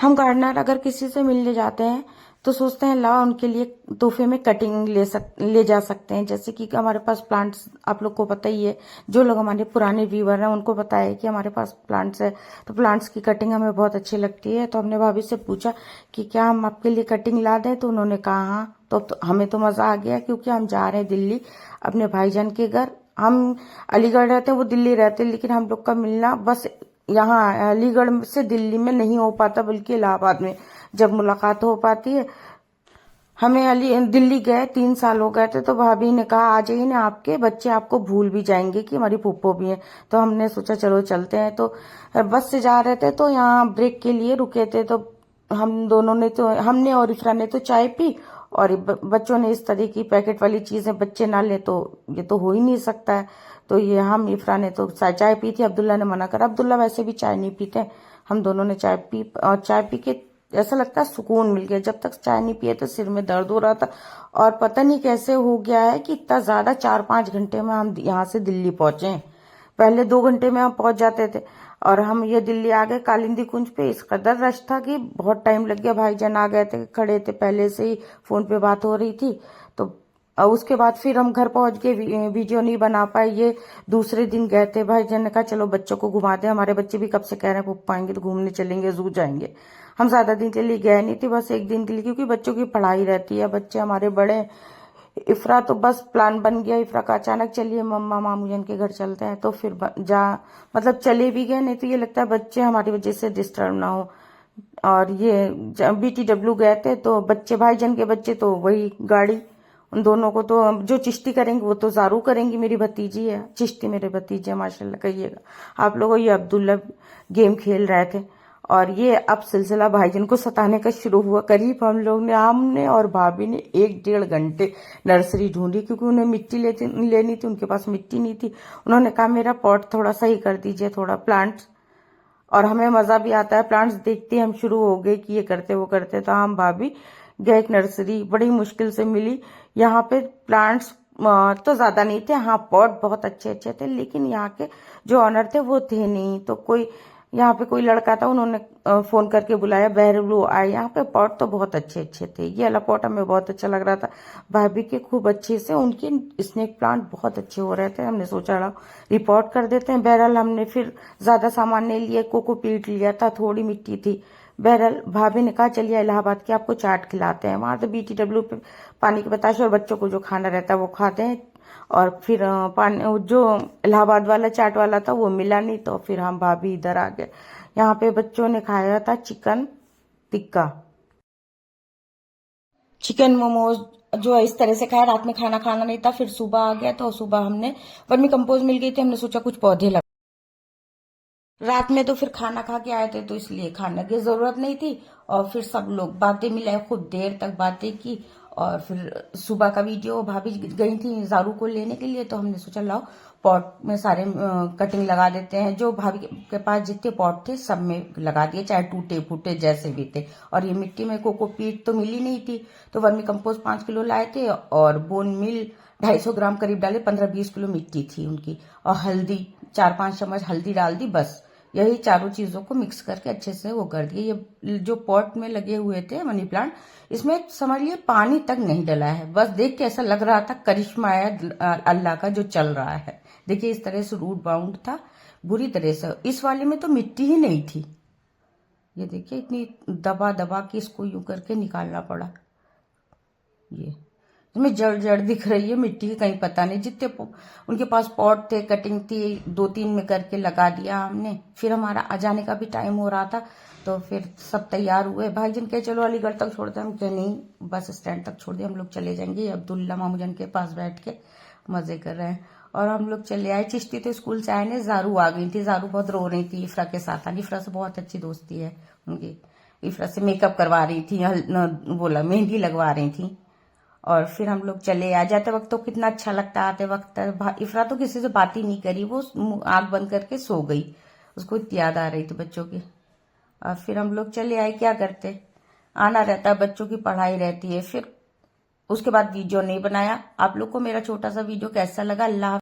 हम गार्डनर अगर किसी से मिलने जाते हैं तो सोचते हैं ला उनके लिए तोहफे में कटिंग ले जा सकते हैं। जैसे कि हमारे पास प्लांट्स, आप लोग को पता ही है, जो लोग हमारे पुराने व्यूअर हैं उनको पता है कि हमारे पास प्लांट्स है, तो प्लांट्स की कटिंग हमें बहुत अच्छी लगती है। तो हमने भाभी से पूछा कि क्या हम आपके लिए कटिंग ला दें, तो उन्होंने कहा हाँ। तो हमें तो मजा आ गया, क्योंकि हम जा रहे हैं दिल्ली अपने भाईजान के घर। हम अलीगढ़ रहते हैं, वो दिल्ली रहते हैं, लेकिन हम लोग का मिलना बस यहाँ अलीगढ़ से दिल्ली में नहीं हो पाता, बल्कि इलाहाबाद में जब मुलाकात हो पाती है। हमें दिल्ली गए 3 साल हो गए थे, तो भाभी ने कहा आ जाइए ना, आपके बच्चे आपको भूल भी जाएंगे कि हमारी फूफो भी है। तो हमने सोचा चलो चलते हैं। तो बस से जा रहे थे, तो यहाँ ब्रेक के लिए रुके थे, तो हम दोनों ने तो हमने और इफ्रा ने तो चाय पी, और बच्चों ने इस तरह की पैकेट वाली चीजें बच्चे ना ले तो ये तो हो ही नहीं सकता है। तो ये हम इफ्रा ने तो चाय पी थी, अब्दुल्ला ने मना करा। अब्दुल्ला वैसे भी चाय नहीं पीते। हम दोनों ने चाय पी, और चाय पी के ऐसा लगता है सुकून मिल गया। जब तक चाय नहीं पिए तो सिर में दर्द हो रहा था, और पता नहीं कैसे हो गया है कि इतना ज्यादा 4-5 घंटे में हम यहाँ से दिल्ली पहुंचे। पहले 2 घंटे में हम पहुंच जाते थे, और हम ये दिल्ली आ गए कालिंदी कुंज पे। इस कदर रश था कि बहुत टाइम लग गया। भाईजान आ गए थे, खड़े थे, पहले से ही फोन पे बात हो रही थी। तो उसके बाद फिर हम घर पहुंच के वीडियो नहीं बना पाए। ये दूसरे दिन गए थे। भाईजान ने कहा चलो बच्चों को घुमा दे, हमारे बच्चे भी कब से कह रहे हैं पप्पा आएंगे तो घूमने चलेंगे, जू जाएंगे। हम ज्यादा दिन के लिए गए नहीं थे, बस एक दिन के लिए, क्योंकि बच्चों की पढ़ाई रहती है, बच्चे हमारे बड़े। इफ्रा तो बस प्लान बन गया, इफ्रा का अचानक चलिए मम्मा मामू जान के घर चलते हैं, तो फिर मतलब चले भी गए। नहीं तो ये लगता है बच्चे हमारी वजह से डिस्टर्ब ना हो। और ये BTW गए थे, तो बच्चे भाईजान के बच्चे तो वही गाड़ी, उन दोनों को तो जो चिश्ती करेंगे वो तो जारू करेंगी। मेरी भतीजी है, चिश्ती मेरे भतीजे माशाल्लाह कहिएगा आप लोगों। ये अब्दुल्ला गेम खेल रहे थे, और ये अब सिलसिला भाईजान को सताने का शुरू हुआ। करीब हमने और भाभी ने 1-1.5 घंटे नर्सरी ढूंढी, क्योंकि उन्हें मिट्टी लेनी थी, उनके पास मिट्टी नहीं थी। उन्होंने कहा मेरा पॉट थोड़ा सही कर दीजिए, थोड़ा प्लांट्स। और हमें मजा भी आता है प्लांट्स देखते, हम शुरू हो गए कि ये करते वो करते। तो हम भाभी गए, एक नर्सरी बड़ी मुश्किल से मिली। यहाँ पे प्लांट्स तो ज्यादा नहीं थे, हाँ पॉट बहुत अच्छे अच्छे थे, लेकिन यहाँ के जो ऑनर थे वो थे नहीं। तो कोई यहाँ पे कोई लड़का था, उन्होंने फोन करके बुलाया, बहरलू आए। यहाँ पे पॉट तो बहुत अच्छे अच्छे थे, ये वाला पॉट हमें बहुत अच्छा लग रहा था। भाभी के खूब अच्छे से उनके स्नेक प्लांट बहुत अच्छे हो रहे थे। हमने सोचा रिपोर्ट कर देते हैं। बहरहाल हमने फिर ज्यादा सामान नहीं लिया, कोकोपीट लिया था, थोड़ी मिट्टी थी। बहरहाल भाभी ने कहा चलिए इलाहाबाद के आपको चाट खिलाते हैं। वहां तो BTW पे पानी के बताशे और बच्चों को जो खाना रहता है वो खाते हैं। और फिर पानी जो इलाहाबाद वाला चाट वाला था वो मिला नहीं, तो फिर हम भाभी इधर आ गए। यहाँ पे बच्चों ने खाया था चिकन टिक्का, चिकन मोमोज, जो इस तरह से खाया। रात में खाना खाना नहीं था, फिर सुबह आ गया, तो सुबह हमने वर्मी कंपोज मिल गई थी, हमने सोचा कुछ पौधे लगा। रात में तो फिर खाना खा के आए थे, तो इसलिए खाने की जरूरत नहीं थी। और फिर सब लोग बातें मिलाए, खूब देर तक बातें की। और फिर सुबह का वीडियो, भाभी गई थी जारू को लेने के लिए, तो हमने सोचा लाओ पॉट में सारे कटिंग लगा देते हैं। जो भाभी के पास जितने पॉट थे सब में लगा दिए, चाहे टूटे फूटे जैसे भी थे। और ये मिट्टी में कोकोपीट तो मिली नहीं थी, तो वर्मी कंपोस्ट 5 किलो लाए थे, और बोन मिल 250 ग्राम करीब डाले। 15-20 किलो मिट्टी थी उनकी, और हल्दी 4-5 चम्मच हल्दी डाल दी, बस यही चारों चीजों को मिक्स करके अच्छे से वो कर दिए। ये जो पॉट में लगे हुए थे मनी प्लांट, इसमें समझ लिए पानी तक नहीं डला है। बस देख के ऐसा लग रहा था करिश्मा है अल्लाह का जो चल रहा है। देखिए इस तरह से रूट बाउंड था बुरी तरह से। इस वाले में तो मिट्टी ही नहीं थी। ये देखिए इतनी दबा दबा के इसको यूं करके निकालना पड़ा। ये इसमें जड़ जड़ दिख रही है मिट्टी की, कहीं पता नहीं। जितने उनके पास पॉट थे, कटिंग थी, 2-3 में करके लगा दिया हमने। फिर हमारा आ जाने का भी टाइम हो रहा था, तो फिर सब तैयार हुए। भाईजान कहे चलो अलीगढ़ तक छोड़ते हैं, हम कहे नहीं बस स्टैंड तक छोड़ दिए, हम लोग चले जाएंगे। अब्दुल्ला मामूजान के पास बैठ के मजे कर रहे हैं। और हम लोग चले आए। चिश्ती तो स्कूल से आए ने, जारू आ गई थी। जारू बहुत रो रही थी, इफ्रा के साथ आई। इफ्रा से बहुत अच्छी दोस्ती है उनकी। इफ्रा से मेकअप करवा रही थी, बोला मेहंदी लगवा रही थी। और फिर हम लोग चले। आ जाते वक्त तो कितना अच्छा लगता, आते वक्त इफ्रा तो किसी से बात ही नहीं करी, वो आंख बंद करके सो गई। उसको इतनी याद आ रही थी बच्चों की। और फिर हम लोग चले आए। क्या करते, आना रहता है, बच्चों की पढ़ाई रहती है। फिर उसके बाद वीडियो नहीं बनाया। आप लोग को मेरा छोटा सा वीडियो कैसा लगा? अल्लाह।